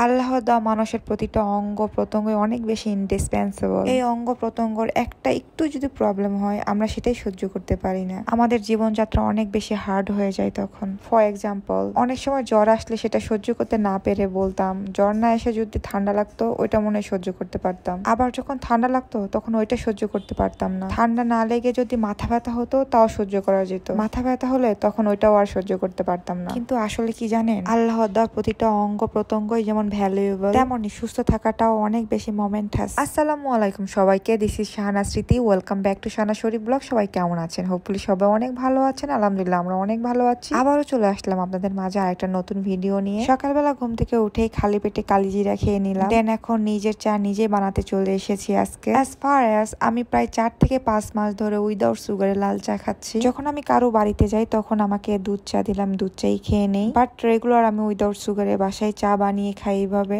আল্লাহ দেওয়া মানুষের প্রতিটা অঙ্গ প্রত্যঙ্গ অনেক বেশি ইন্ডিসপেন্সেবল। এই অঙ্গ প্রত্যঙ্গর একটা একটু যদি প্রবলেম হয় আমরা সেটাই সহ্য করতে পারি না। আমাদের জীবনযাত্রা অনেক বেশি হার্ড হয়ে যায় তখন। ফর এক্সাম্পল, অনেক সময় জ্বর আসলে সেটা সহ্য করতে না পেরে বলতাম, জ্বর না এসে যদি ঠান্ডা লাগতো ওইটা মনে হয় সহ্য করতে পারতাম। আবার যখন ঠান্ডা লাগতো তখন ওইটা সহ্য করতে পারতাম না। ঠান্ডা না লেগে যদি মাথা ব্যথা হতো তাও সহ্য করা যেত, মাথা ব্যথা হলে তখন ওইটাও আর সহ্য করতে পারতাম না। কিন্তু আসলে কি জানেন, আল্লাহ দেওয়া প্রতিটা অঙ্গ প্রত্যঙ্গই যেমন ভ্যালুয়েবল তেমনই সুস্থ থাকাটাও অনেক বেশি মোমেন্টাস। আসসালামু আলাইকুম সবাইকে, দিস ইজ শাহানা স্মৃতি। Welcome back to Shahana Sharif blog. সবাই কেমন আছেন? হোপফুলি সবাই অনেক ভালো আছেন। আলহামদুলিল্লাহ আমরা অনেক ভালো আছি। আবারও চলে আসলাম আপনাদের মাঝে আরেকটা নতুন ভিডিও নিয়ে। সকালবেলা ঘুম থেকে উঠেই খালি পেটে কালিজিরা খেয়ে নিলাম, দেন এখন নিজের চা নিজে বানাতে চলে এসেছি আজকে। অ্যাজ ফার অ্যাজ আমি প্রায় 4 থেকে 5 মাস ধরে উইদাউট সুগারে লাল চা খাচ্ছি। যখন আমি কারো বাড়িতে যাই তখন আমাকে দুধ চা দিলাম, দুধ চাই খেয়ে নেই, বাট রেগুলার আমি উইদাউট সুগারে বাসায় চা বানিয়ে খাই এইভাবে।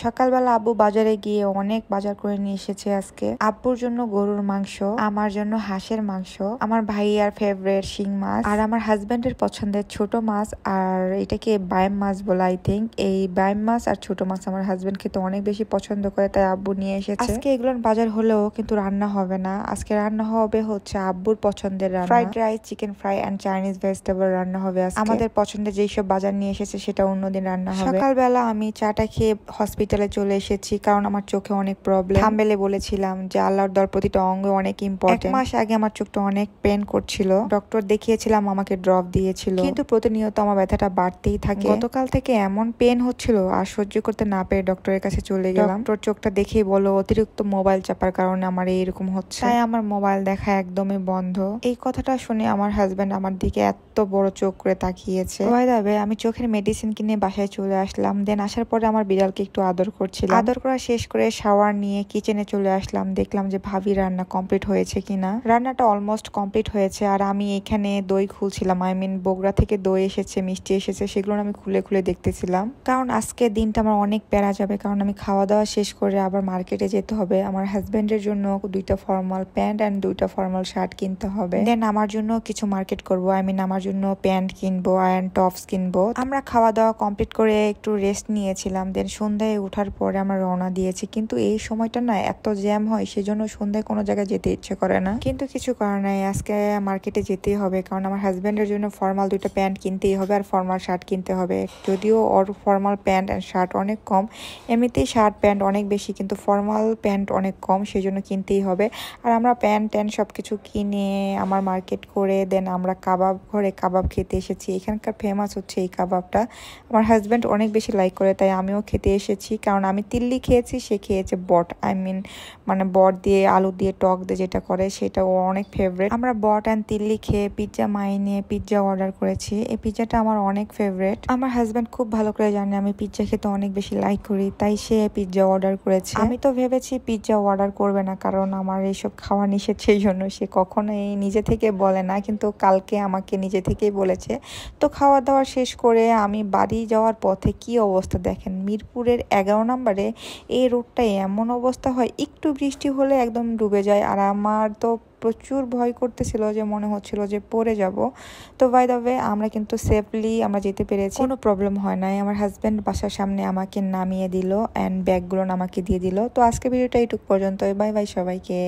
সকালবেলা আব্বু বাজারে গিয়ে অনেক বাজার করে নিয়ে এসেছে আজকে। আব্বুর জন্য গরুর মাংস, আমার জন্য হাঁসের মাংস, আমার ভাইয়ার ফেভারিট শিং মাছ, আর আমার হাজবেন্ডের পছন্দের ছোট মাছ, আর এটাকে বাইম মাছ বলে আই থিঙ্ক। এই বাইম মাছ আর ছোট মাছ আমার হাজবেন্ড খেতে অনেক বেশি পছন্দ করে, তাই আব্বু নিয়ে এসেছে। আজকে এগুলোর বাজার হলেও কিন্তু রান্না হবে না। আজকে রান্না হবে হচ্ছে আব্বুর পছন্দের রান্না, fried rice, chicken fry and Chinese vegetable রান্না হবে আজকে। আমাদের পছন্দের যেসব বাজার নিয়ে এসেছে সেটা অন্যদিন রান্না হবে। সকালবেলা আমি চাটা খেয়ে হসপিটালে চলে এসেছি, কারণ আমার চোখে অনেক প্রবলেম। থাম্বনেলে বলেছিলাম যে আল্লাহর দেওয়ার প্রতিটা অঙ্গ অনেক ইম্পর্টেন্ট। 1 মাস আগে আমার চোখটা অনেক পেন করছিল, ডক্টর দেখিয়েছিলাম, আমাকে ড্রপ দিয়েছিল, কিন্তু প্রতিনিয়ত আমার ব্যথাটা বাড়তেই থাকে। গতকাল থেকে এমন পেন হচ্ছিল আর সহ্য করতে না পেরে ডক্টরের কাছে চলে গেলাম। ডক্টর চোখটা দেখেই বলল অতিরিক্ত মোবাইল চাপার কারণে আমার এইরকম হচ্ছে, তাই আমার মোবাইল দেখা একদমই বন্ধ। এই কথাটা শুনে আমার হাজবেন্ড আমার দিকে এত বড় চোখ করে তাকিয়েছে। আমি চোখের মেডিসিন কিনে বাসায় চলে আসলাম। দেন আসার পরে আমার বিড়ালকে একটু আদর করছিলাম। আদর করা শেষ করে শাওয়ার নিয়ে কিচেনে চলে আসলাম, দেখলাম যে ভাবি রান্না কমপ্লিট হয়েছে কিনা। রান্নাটা অলমোস্ট কমপ্লিট হয়েছে, আর আমি এখানে দই খুলছিলাম। বগুড়া থেকে দই এসেছে, মিষ্টি এসেছে, সেগুলো আমি খুলে খুলে দেখতেছিলাম, কারণ আজকে দিনটা আমার অনেক প্যারা যাবে, কারণ আমি খাওয়া দাওয়া শেষ করে আবার মার্কেটে যেতে হবে। আমার হাজবেন্ডের জন্য 2টা ফর্মাল প্যান্ট এন্ড 2টা ফর্মাল শার্ট কিনতে হবে। দেন আমার জন্য কিছু মার্কেট করবো, আমার জন্য প্যান্ট কিনবো এন্ড টপস কিনবো। আমরা খাওয়া দাওয়া কমপ্লিট করে একটু রেস্ট নিয়েছিলাম, দেন সন্ধ্যায় উঠার পরে আমরা রওনা দিয়েছি। কিন্তু এই সময়টা না এত জ্যাম হয়, সেজন্য সন্ধ্যায় কোনো জায়গায় যেতে ইচ্ছে করে না, কিন্তু কিছু কারণ নাই, আজকে মার্কেটে যেতেই হবে, কারণ আমার হাজবেন্ডের জন্য ফর্মাল 2টা প্যান্ট কিনতেই হবে আর ফর্মাল শার্ট কিনতে হবে। যদিও ওর ফর্মাল প্যান্ট এন্ড শার্ট অনেক কম, এমনিতেই শার্ট প্যান্ট অনেক বেশি, কিন্তু ফর্মাল প্যান্ট অনেক কম, সেজন্য কিনতেই হবে। আর আমরা প্যান্ট ট্যান্ট সবকিছু কিনে আমার মার্কেট করে দেন আমরা ঘরে কাবাব খেতে এসেছি। এখানকার ফেমাস হচ্ছে এই কাবাবটা, আমার হাজবেন্ড অনেক বেশি লাইক করে, তাই আমিও খেতে এসেছি। কারণ আমি তিল্লি খেয়েছি, সে খেয়েছে বট, মানে বট দিয়ে আলু দিয়ে টক দিয়ে যেটা করে, সেটা ও অনেক ফেভারিট। আমরা বট অ্যান্ড তিল্লি খেয়ে পিৎজা নিয়ে পিৎজা অর্ডার করেছি। এই পিৎজাটা আমার অনেক ফেভারিট। আমার হাজবেন্ড খুব ভালো করে জানে আমি পিৎজা খেতে অনেক বেশি লাইক করি, তাই সে পিৎজা অর্ডার করেছে। আমি তো ভেবেছি পিৎজা অর্ডার করবে না, কারণ আমার এইসব খাওয়া নিষেধ, সেই জন্য সে কখনোই নিজে থেকে বলে না, কিন্তু কালকে আমাকে নিজে থেকেই বলেছে। তো খাওয়া দাওয়া শেষ করে আমি বাড়ি যাওয়ার পথে কি অবস্থা দেখেন, মিরপুরের 11 নম্বরে এই রোডটায় এমন অবস্থা হয়, একটু বৃষ্টি হলে একদম ডুবে যায়। আর আমার তো প্রচুর ভয় করতেছিল, যে মনে হচ্ছিল যে পড়ে যাব। তো বাই দ্য ওয়ে আমরা কিন্তু সেফলি আমরা যেতে পেরেছি, কোনো প্রবলেম হয় নাই। আমার হাজবেন্ড বাসার সামনে আমাকে নামিয়ে দিল এন্ড ব্যাগগুলো আমাকে দিয়ে দিল। তো আজকে ভিডিওটা এইটুকু পর্যন্ত। বাই বাই সবাইকে।